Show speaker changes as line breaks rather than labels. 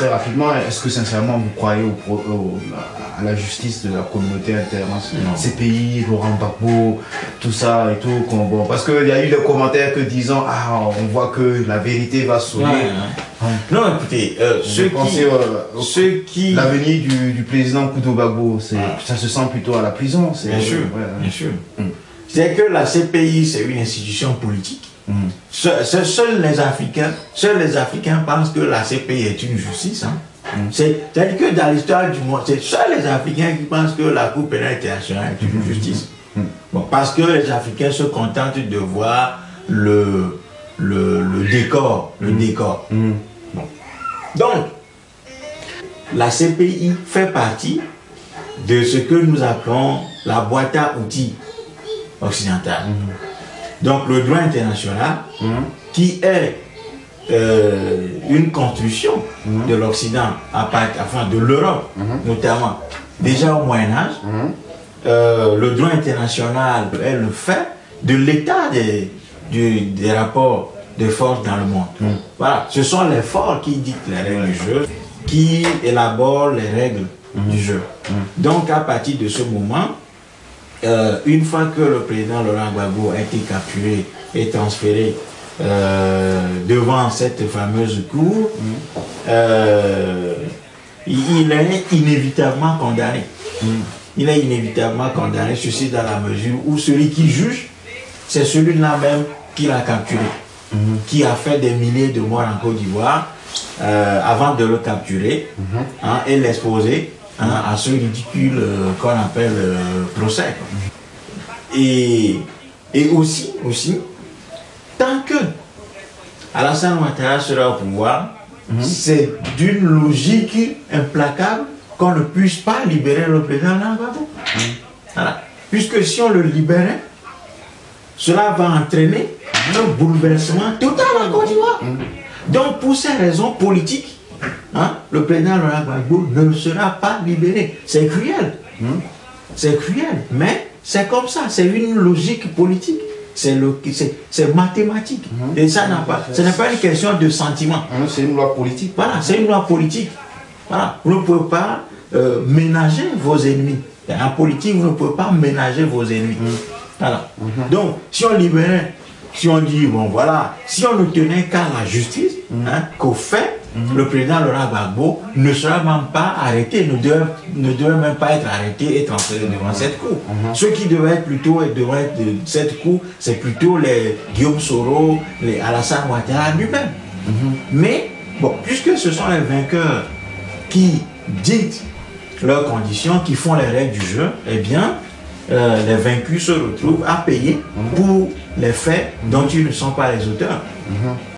très rapidement, est-ce que sincèrement vous croyez à la justice de la communauté internationale, CPI, Laurent Gbagbo, tout ça et tout, bon, parce qu'il y a eu des commentaires que disant on voit que la vérité va sauver.
Non, écoutez,
l'avenir du président Koudou Gbagbo, ça se sent plutôt à la prison.
Bien sûr, bien sûr. C'est que la CPI, c'est une institution politique. Seuls les Africains pensent que la CPI est une justice. C'est-à-dire que dans l'histoire du monde, c'est seuls les Africains qui pensent que la Cour pénale internationale est une justice. Bon, parce que les Africains se contentent de voir le décor. Bon. Donc, la CPI fait partie de ce que nous appelons la boîte à outils occidentale. Donc, le droit international, qui est une construction de l'Occident, enfin de l'Europe notamment, déjà au Moyen-Âge, le droit international est le fait de l'état des rapports de force dans le monde. Voilà, ce sont les forts qui dictent les règles du jeu, qui élaborent les règles du jeu. Donc, à partir de ce moment, une fois que le président Laurent Gbagbo a été capturé et transféré devant cette fameuse cour, il est inévitablement condamné. Il est inévitablement condamné, ceci dans la mesure où celui qui juge, c'est celui-là même qui l'a capturé, qui a fait des milliers de morts en Côte d'Ivoire avant de le capturer et l'exposer à ce ridicule qu'on appelle procès. Et aussi, tant que Alassane Ouattara sera au pouvoir, c'est d'une logique implacable qu'on ne puisse pas libérer le président Gbagbo. Voilà. Puisque si on le libérait, cela va entraîner un bouleversement total en Côte d'Ivoire. Donc pour ces raisons politiques, le président Laurent Gbagbo ne sera pas libéré. C'est cruel. C'est cruel, mais c'est comme ça, c'est une logique politique. C'est mathématique. Et ça ce n'est pas une question de sentiment.
C'est une loi politique.
Voilà, c'est une loi politique. Voilà. Vous ne pouvez pas ménager vos ennemis. En politique, vous ne pouvez pas ménager vos ennemis. Voilà. Donc, si on libérait, si on dit, bon voilà, si on ne tenait qu'à la justice, qu'au fait, le président Laurent Gbagbo ne sera même pas arrêté, ne devait même pas être arrêté et transféré devant cette cour. Ce qui devait être plutôt devant cette cour, c'est plutôt les Guillaume Soro, les Alassane Ouattara lui-même. Mais, bon, puisque ce sont les vainqueurs qui dictent leurs conditions, qui font les règles du jeu, eh bien, les vaincus se retrouvent à payer pour les faits dont ils ne sont pas les auteurs.